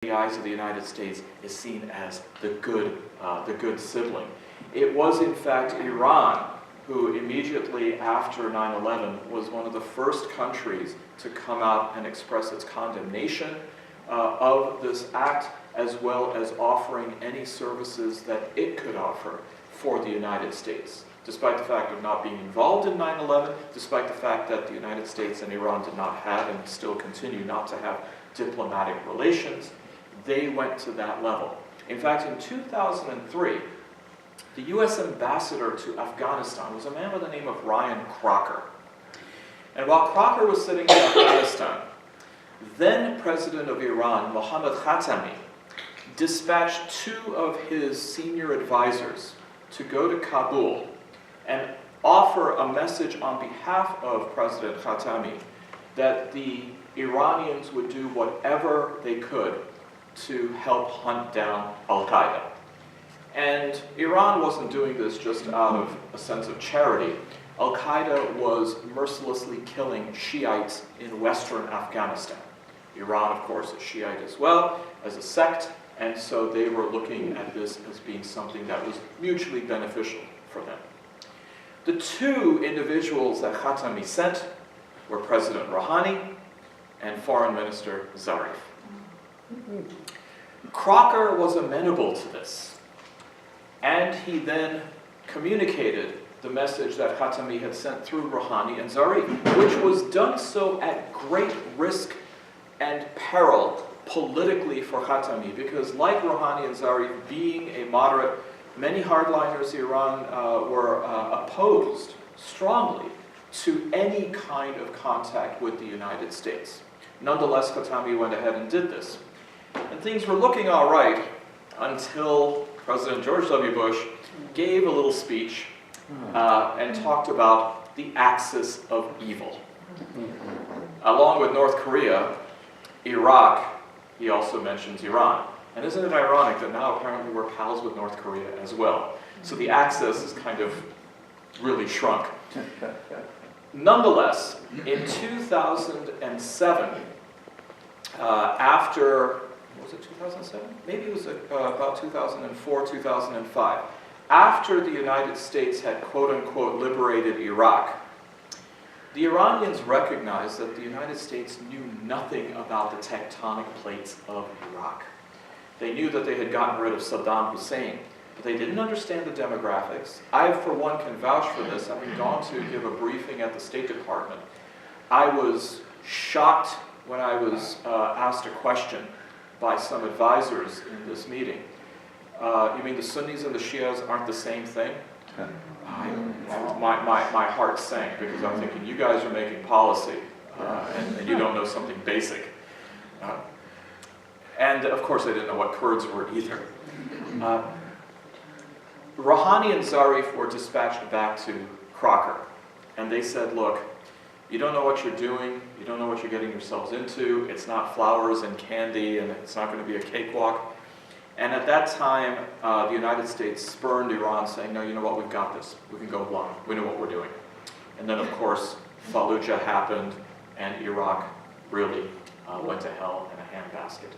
the eyes of the United States is seen as the good sibling. It was in fact Iran who immediately after 9/11 was one of the first countries to come out and express its condemnation of this act, as well as offering any services that it could offer for the United States. Despite the fact of not being involved in 9/11, despite the fact that the United States and Iran did not have and still continue not to have diplomatic relations, they went to that level. In fact, in 2003, the U.S. ambassador to Afghanistan was a man by the name of Ryan Crocker. And while Crocker was sitting in Afghanistan, then President of Iran, Mohammad Khatami, dispatched two of his senior advisors to go to Kabul and offer a message on behalf of President Khatami that the Iranians would do whatever they could to help hunt down Al-Qaeda. And Iran wasn't doing this just out of a sense of charity. Al-Qaeda was mercilessly killing Shiites in western Afghanistan. Iran, of course, is Shiite as well, as a sect, and so they were looking at this as being something that was mutually beneficial for them. The two individuals that Khatami sent were President Rouhani and Foreign Minister Zarif. Crocker was amenable to this, and he then communicated the message that Khatami had sent through Rouhani and Zarif, which was done so at great risk and peril politically for Khatami, because like Rouhani and Zarif being a moderate, many hardliners in Iran were opposed strongly to any kind of contact with the United States. Nonetheless, Khatami went ahead and did this. And things were looking all right until President George W. Bush gave a little speech and talked about the axis of evil. Along with North Korea, Iraq, he also mentions Iran. And isn't it ironic that now apparently we're pals with North Korea as well? So the axis is kind of really shrunk. Nonetheless, in 2007, after, was it 2007? Maybe it was about 2004, 2005. After the United States had quote-unquote liberated Iraq, the Iranians recognized that the United States knew nothing about the tectonic plates of Iraq. They knew that they had gotten rid of Saddam Hussein, but they didn't understand the demographics. I, for one, can vouch for this. Having gone to give a briefing at the State Department, I was shocked when I was asked a question by some advisors in this meeting. You mean the Sunnis and the Shias aren't the same thing? My heart sank, because I'm thinking, you guys are making policy, and you don't know something basic. And of course I didn't know what Kurds were either. Rouhani and Zarif were dispatched back to Crocker, and they said, look, you don't know what you're doing, you don't know what you're getting yourselves into, it's not flowers and candy, and it's not going to be a cakewalk. And at that time, the United States spurned Iran, saying, no, you know what, we've got this. We can go along. We know what we're doing. And then, of course, Fallujah happened, and Iraq really went to hell in a handbasket.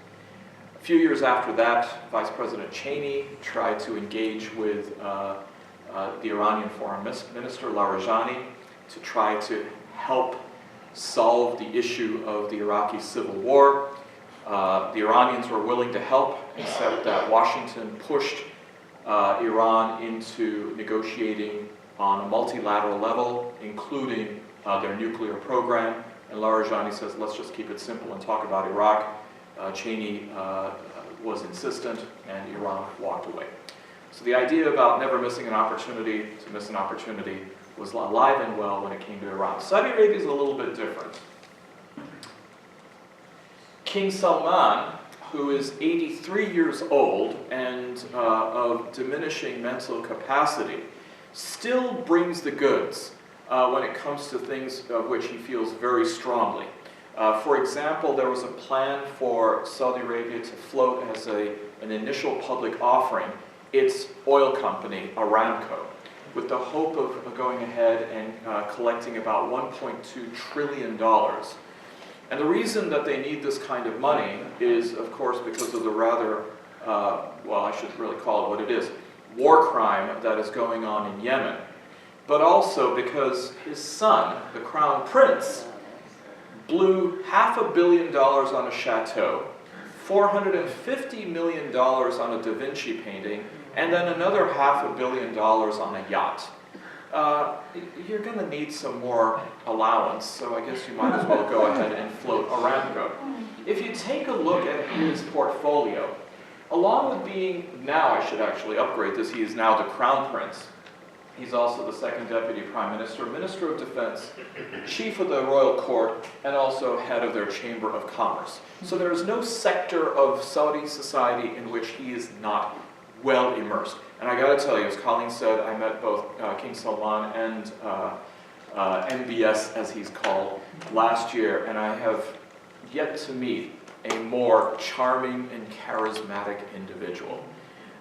A few years after that, Vice President Cheney tried to engage with the Iranian Foreign Minister, Larijani, to try to help solve the issue of the Iraqi civil war. The Iranians were willing to help, except that Washington pushed Iran into negotiating on a multilateral level, including their nuclear program. And Larijani says, let's just keep it simple and talk about Iraq. Cheney was insistent, and Iran walked away. So the idea about never missing an opportunity to miss an opportunity was alive and well when it came to Iran. Saudi Arabia is a little bit different. King Salman, who is 83 years old and of diminishing mental capacity, still brings the goods when it comes to things of which he feels very strongly. For example, there was a plan for Saudi Arabia to float as an initial public offering its oil company, Aramco, with the hope of going ahead and collecting about $1.2 trillion And the reason that they need this kind of money is, of course, because of the rather, well, I should really call it what it is, war crime that is going on in Yemen. But also because his son, the Crown Prince, blew $500 million on a chateau, $450 million on a Da Vinci painting, and then another $500 million on a yacht. You're going to need some more allowance, so I guess you might as well go ahead and float Aramco. If you take a look at his portfolio, along with being, now I should actually upgrade this, he is now the Crown Prince. He's also the second Deputy Prime Minister, Minister of Defense, Chief of the Royal Court, and also head of their Chamber of Commerce. So there is no sector of Saudi society in which he is not well immersed. And I got to tell you, as Colleen said, I met both King Salman and MBS, as he's called, last year, and I have yet to meet a more charming and charismatic individual.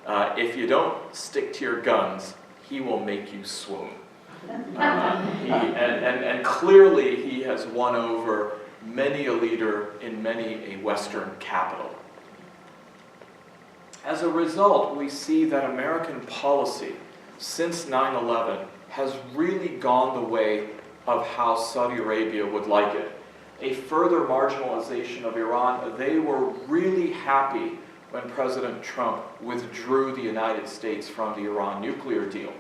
If you don't stick to your guns, he will make you swoon. And clearly he has won over many a leader in many a Western capital. As a result, we see that American policy since 9/11 has really gone the way of how Saudi Arabia would like it. A further marginalization of Iran. They were really happy when President Trump withdrew the United States from the Iran nuclear deal.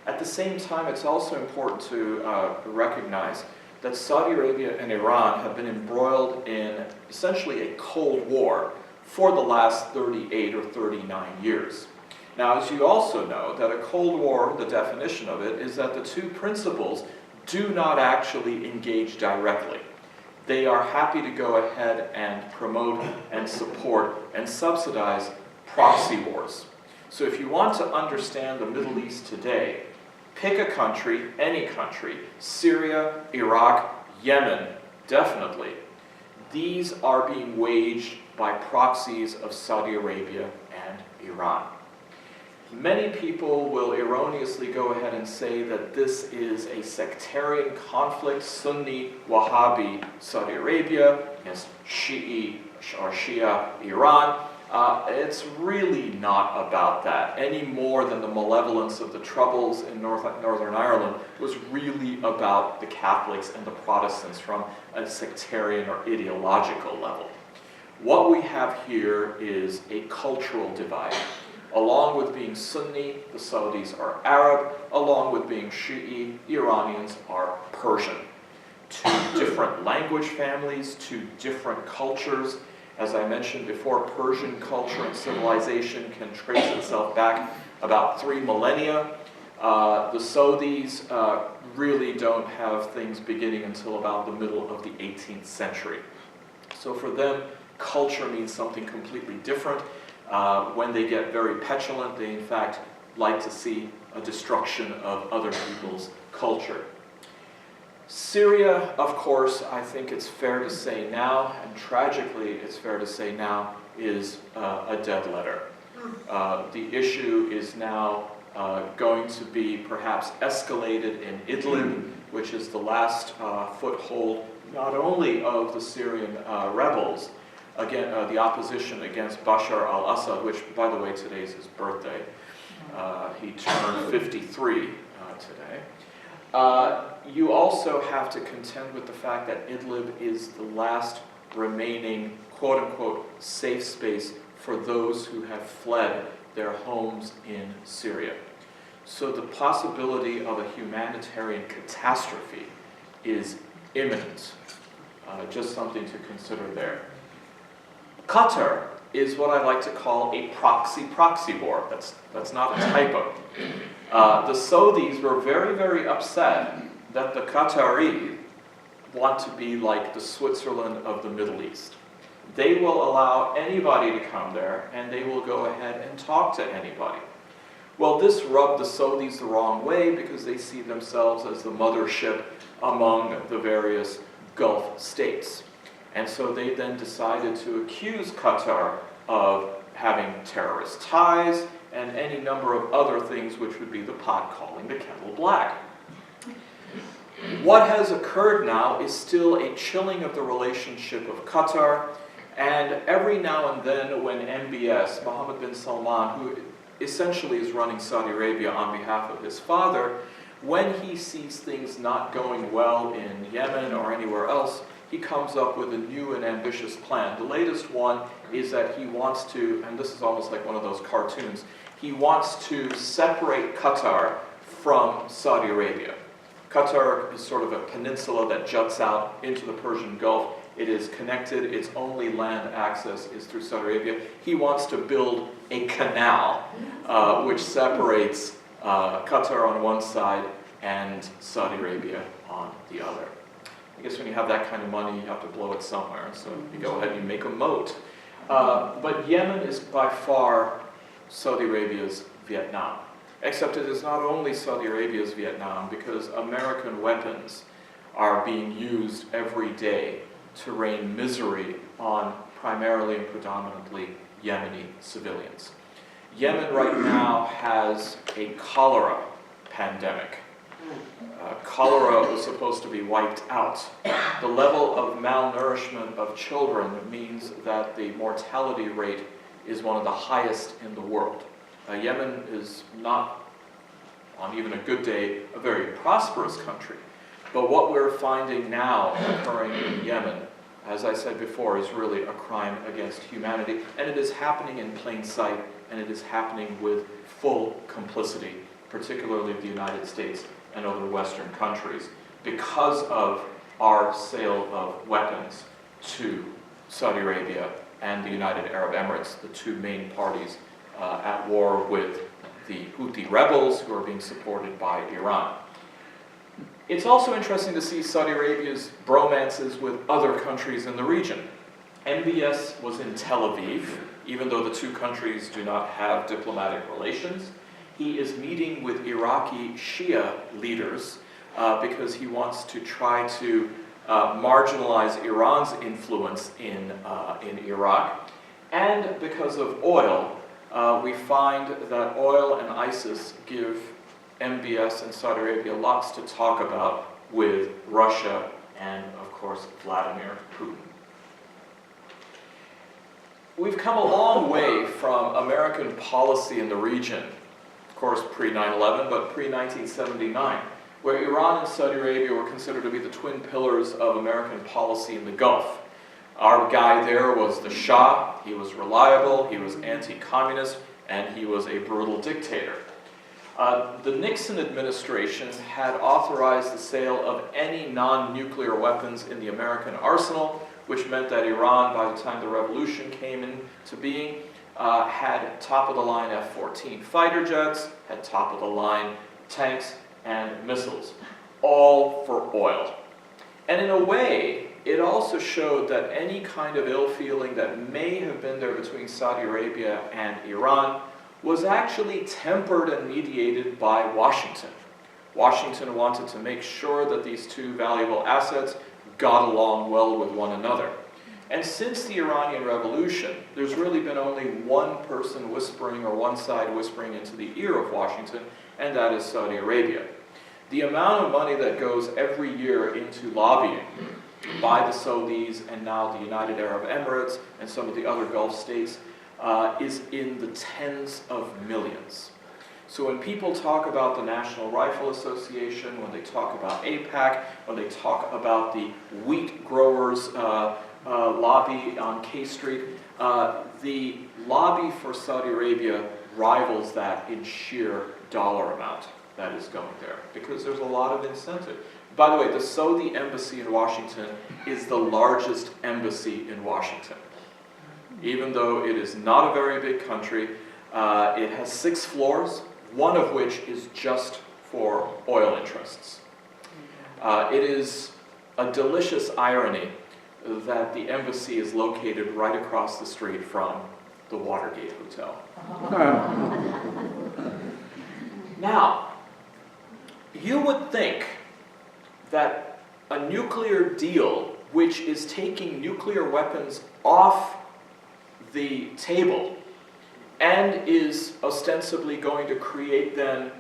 At the same time, it's also important to recognize that Saudi Arabia and Iran have been embroiled in essentially a Cold War for the last 38 or 39 years. Now, as you also know, that a Cold War, the definition of it, is that the two principals do not actually engage directly. They are happy to go ahead and promote and support and subsidize proxy wars. So if you want to understand the Middle East today, pick a country, any country, Syria, Iraq, Yemen, definitely. These are being waged by proxies of Saudi Arabia and Iran. Many people will erroneously go ahead and say that this is a sectarian conflict, Sunni, Wahhabi, Saudi Arabia against Shi'i or Shia, Iran. It's really not about that, any more than the malevolence of the Troubles in Northern Ireland was really about the Catholics and the Protestants from a sectarian or ideological level. What we have here is a cultural divide. Along with being Sunni, the Saudis are Arab. Along with being Shi'i, Iranians are Persian. Two different language families, two different cultures. As I mentioned before, Persian culture and civilization can trace itself back about 3 millennia. The Saudis really don't have things beginning until about the middle of the 18th century. So for them, culture means something completely different. When they get very petulant, they in fact like to see a destruction of other people's culture. Syria, of course, I think it's fair to say now, and tragically it's fair to say now, is a dead letter. The issue is now going to be perhaps escalated in Idlib, which is the last foothold not only of the Syrian rebels, again, the opposition against Bashar al-Assad, which, by the way, today is his birthday. He turned 53 today. You also have to contend with the fact that Idlib is the last remaining, quote-unquote, safe space for those who have fled their homes in Syria. So the possibility of a humanitarian catastrophe is imminent. Just something to consider there. Qatar is what I like to call a proxy war. That's not a typo. The Saudis were very, very upset that the Qataris want to be like the Switzerland of the Middle East. They will allow anybody to come there, and they will go ahead and talk to anybody. Well, this rubbed the Saudis the wrong way because they see themselves as the mothership among the various Gulf states. And so they then decided to accuse Qatar of having terrorist ties and any number of other things which would be the pot calling the kettle black. What has occurred now is still a chilling of the relationship of Qatar, and every now and then when MBS, Mohammed bin Salman, who essentially is running Saudi Arabia on behalf of his father, when he sees things not going well in Yemen or anywhere else, he comes up with a new and ambitious plan. The latest one is that he wants to, and this is almost like one of those cartoons, he wants to separate Qatar from Saudi Arabia. Qatar is sort of a peninsula that juts out into the Persian Gulf. It is connected, its only land access is through Saudi Arabia. He wants to build a canal which separates Qatar on one side and Saudi Arabia on the other. I guess when you have that kind of money, you have to blow it somewhere, so you go ahead and you make a moat. But Yemen is by far Saudi Arabia's Vietnam. Except it is not only Saudi Arabia's Vietnam, because American weapons are being used every day to rain misery on primarily and predominantly Yemeni civilians. Yemen right now has a cholera pandemic. Cholera was supposed to be wiped out. The level of malnourishment of children means that the mortality rate is one of the highest in the world. Yemen is not, on even a good day, a very prosperous country. But what we're finding now occurring in Yemen, as I said before, is really a crime against humanity. And it is happening in plain sight, and it is happening with full complicity, particularly the United States and other Western countries, because of our sale of weapons to Saudi Arabia and the United Arab Emirates, the two main parties at war with the Houthi rebels who are being supported by Iran. It's also interesting to see Saudi Arabia's bromances with other countries in the region. MBS was in Tel Aviv, even though the two countries do not have diplomatic relations. He is meeting with Iraqi Shia leaders because he wants to try to marginalize Iran's influence in Iraq. And because of oil, we find that oil and ISIS give MBS and Saudi Arabia lots to talk about with Russia and, of course, Vladimir Putin. We've come a long way from American policy in the region, of course pre-9/11, but pre-1979, where Iran and Saudi Arabia were considered to be the twin pillars of American policy in the Gulf. Our guy there was the Shah. He was reliable, he was anti-communist, and he was a brutal dictator. The Nixon administration had authorized the sale of any non-nuclear weapons in the American arsenal, which meant that Iran, by the time the revolution came into being, had top-of-the-line F-14 fighter jets, had top-of-the-line tanks and missiles, all for oil. And in a way, it also showed that any kind of ill feeling that may have been there between Saudi Arabia and Iran was actually tempered and mediated by Washington. Washington wanted to make sure that these two valuable assets got along well with one another. And since the Iranian Revolution, there's really been only one person whispering, or one side whispering into the ear of Washington, and that is Saudi Arabia. The amount of money that goes every year into lobbying by the Saudis and now the United Arab Emirates and some of the other Gulf states is in the tens of millions. So when people talk about the National Rifle Association, when they talk about AIPAC, when they talk about the wheat growers lobby on K Street, the lobby for Saudi Arabia rivals that in sheer dollar amount that is going there, because there's a lot of incentive. By the way, the Saudi embassy in Washington is the largest embassy in Washington. Even though it is not a very big country, it has 6 floors, one of which is just for oil interests. It is a delicious irony that the embassy is located right across the street from the Watergate Hotel. Now, you would think that a nuclear deal which is taking nuclear weapons off the table and is ostensibly going to create then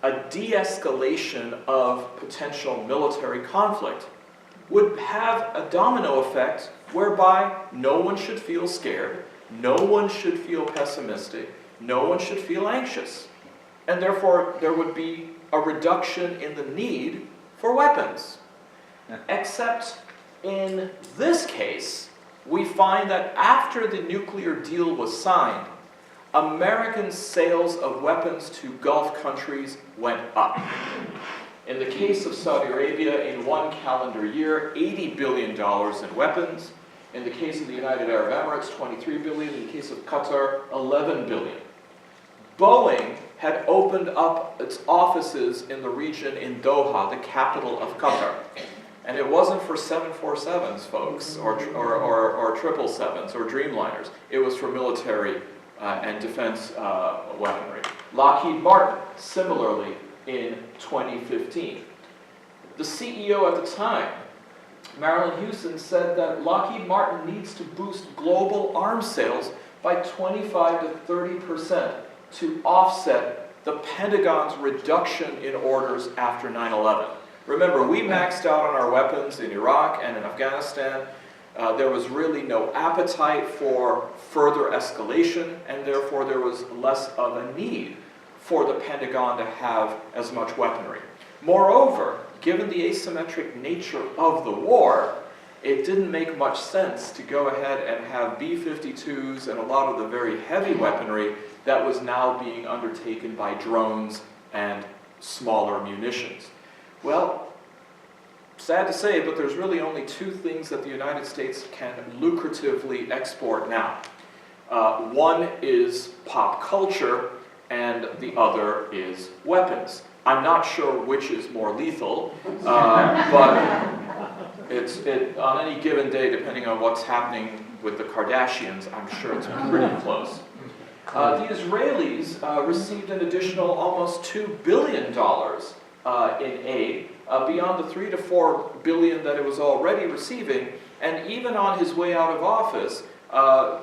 a de-escalation of potential military conflict would have a domino effect whereby no one should feel scared, no one should feel pessimistic, no one should feel anxious. And therefore, there would be a reduction in the need for weapons. Except in this case, we find that after the nuclear deal was signed, American sales of weapons to Gulf countries went up. In the case of Saudi Arabia, in one calendar year, $80 billion in weapons. In the case of the United Arab Emirates, $23 billion. In the case of Qatar, $11 billion. Boeing had opened up its offices in the region in Doha, the capital of Qatar. And it wasn't for 747s, folks, or 777s, or Dreamliners. It was for military and defense weaponry. Lockheed Martin, similarly, in 2015. The CEO at the time, Marilyn Houston, said that Lockheed Martin needs to boost global arms sales by 25 to 30% to offset the Pentagon's reduction in orders after 9/11. Remember, we maxed out on our weapons in Iraq and in Afghanistan. There was really no appetite for further escalation, and therefore there was less of a need for the Pentagon to have as much weaponry. Moreover, given the asymmetric nature of the war, it didn't make much sense to go ahead and have B-52s and a lot of the very heavy weaponry that was now being undertaken by drones and smaller munitions. Well, sad to say, but there's really only two things that the United States can lucratively export now. One is pop culture, and the other is weapons. I'm not sure which is more lethal, but on any given day, depending on what's happening with the Kardashians, I'm sure it's pretty close. The Israelis received an additional almost $2 billion in aid, beyond the $3 to $4 billion that it was already receiving, and even on his way out of office,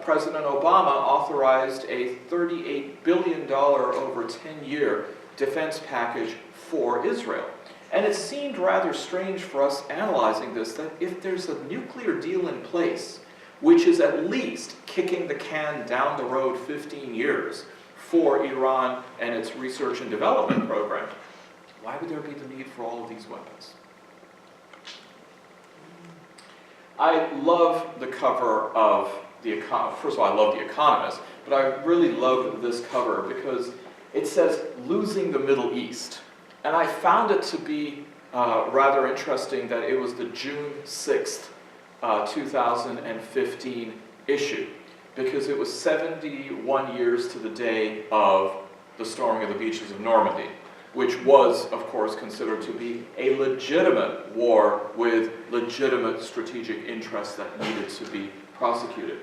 President Obama authorized a $38 billion over 10-year defense package for Israel. And it seemed rather strange for us analyzing this that if there's a nuclear deal in place, which is at least kicking the can down the road 15 years for Iran and its research and development program, why would there be the need for all of these weapons? I love the cover of The Economist. First of all, I love The Economist, but I really love this cover because it says, "Losing the Middle East." And I found it to be rather interesting that it was the June 6th, 2015 issue, because it was 71 years to the day of the storming of the beaches of Normandy, which was, of course, considered to be a legitimate war with legitimate strategic interests that needed to be prosecuted.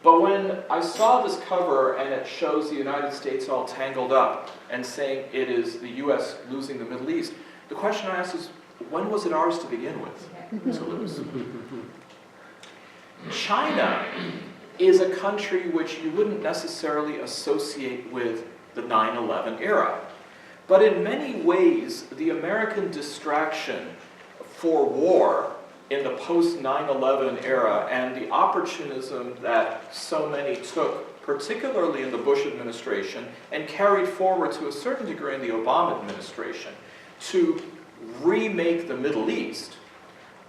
But when I saw this cover and it shows the United States all tangled up and saying it is the U.S. losing the Middle East, the question I asked is, when was it ours to begin with to lose? China is a country which you wouldn't necessarily associate with the 9/11 era. But in many ways, the American distraction for war in the post-9/11 era and the opportunism that so many took, particularly in the Bush administration, and carried forward to a certain degree in the Obama administration, to remake the Middle East,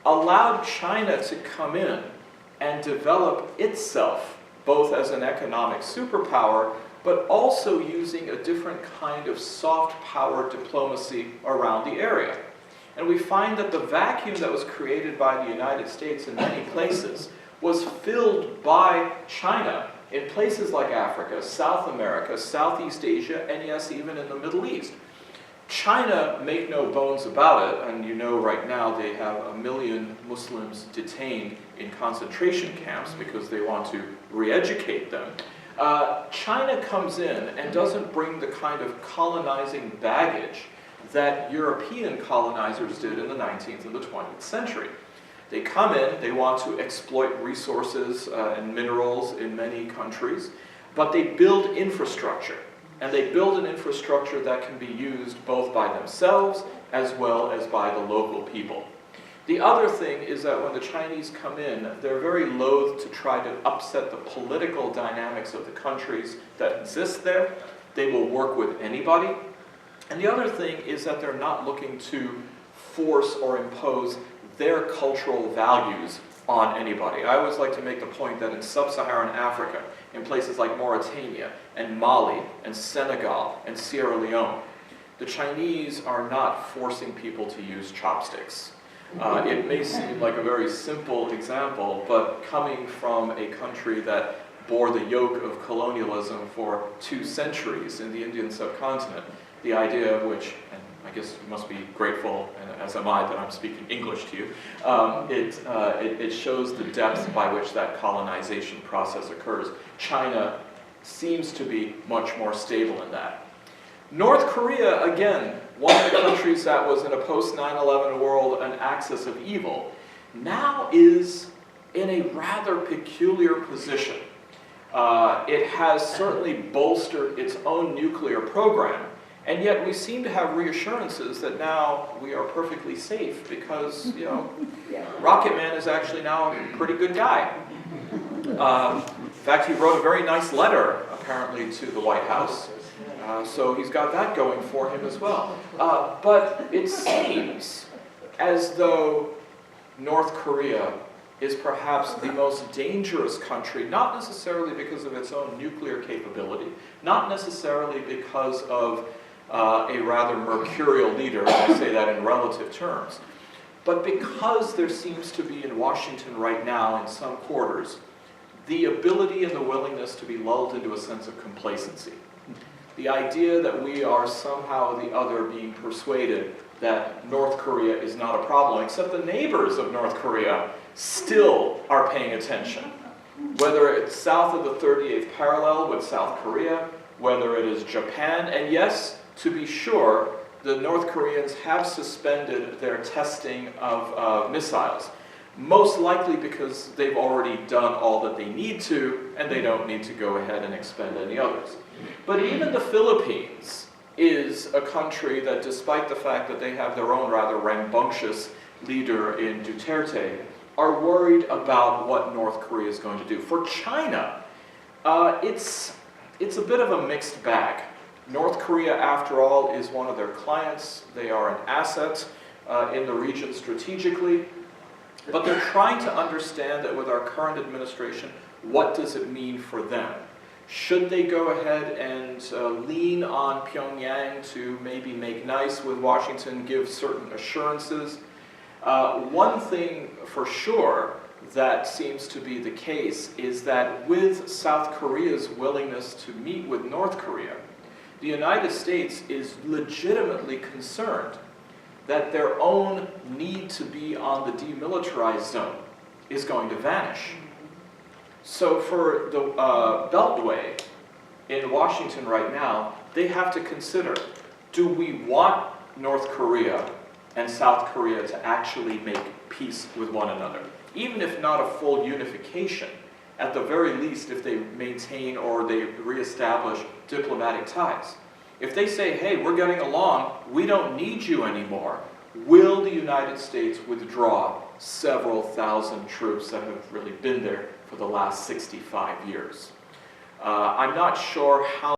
allowed China to come in and develop itself, both as an economic superpower, but also using a different kind of soft power diplomacy around the area. And we find that the vacuum that was created by the United States in many places was filled by China in places like Africa, South America, Southeast Asia, and yes, even in the Middle East. China, make no bones about it, and you know right now they have 1 million Muslims detained in concentration camps because they want to re-educate them. China comes in and doesn't bring the kind of colonizing baggage that European colonizers did in the 19th and the 20th century. They come in, they want to exploit resources and minerals in many countries, but they build infrastructure. and they build an infrastructure that can be used both by themselves as well as by the local people. The other thing is that when the Chinese come in, they're very loath to try to upset the political dynamics of the countries that exist there. They will work with anybody. And the other thing is that they're not looking to force or impose their cultural values on anybody. I always like to make the point that in sub-Saharan Africa, in places like Mauritania and Mali and Senegal and Sierra Leone, the Chinese are not forcing people to use chopsticks. It may seem like a very simple example, but coming from a country that bore the yoke of colonialism for 2 centuries in the Indian subcontinent, the idea of which, and I guess you must be grateful, and as am I, that I'm speaking English to you, it shows the depth by which that colonization process occurs. China seems to be much more stable in that. North Korea, again, one of the countries that was in a post-9/11 world an axis of evil, now is in a rather peculiar position. It has certainly bolstered its own nuclear program, and yet we seem to have reassurances that now we are perfectly safe because, you know, Rocket Man is actually now a pretty good guy. In fact, he wrote a very nice letter, apparently, to the White House. So he's got that going for him as well. But it seems as though North Korea is perhaps the most dangerous country, not necessarily because of its own nuclear capability, not necessarily because of a rather mercurial leader, I say that in relative terms, but because there seems to be in Washington right now, in some quarters, the ability and the willingness to be lulled into a sense of complacency. The idea that we are somehow or the other being persuaded that North Korea is not a problem, except the neighbors of North Korea still are paying attention. Whether it's south of the 38th parallel with South Korea, whether it is Japan, and yes, to be sure, the North Koreans have suspended their testing of missiles, most likely because they've already done all that they need to, and they don't need to go ahead and expend any others. But even the Philippines is a country that, despite the fact that they have their own rather rambunctious leader in Duterte, are worried about what North Korea is going to do. For China, it's a bit of a mixed bag. North Korea, after all, is one of their clients. They are an asset in the region strategically. But they're trying to understand that with our current administration, what does it mean for them? Should they go ahead and lean on Pyongyang to maybe make nice with Washington, give certain assurances? One thing for sure that seems to be the case is that with South Korea's willingness to meet with North Korea, the United States is legitimately concerned that their own need to be on the demilitarized zone is going to vanish. So for the Beltway in Washington right now, they have to consider, do we want North Korea and South Korea to actually make peace with one another? Even if not a full unification, at the very least if they maintain or they reestablish diplomatic ties. If they say, hey, we're getting along, we don't need you anymore, will the United States withdraw several thousand troops that have really been there for the last 65 years? I'm not sure how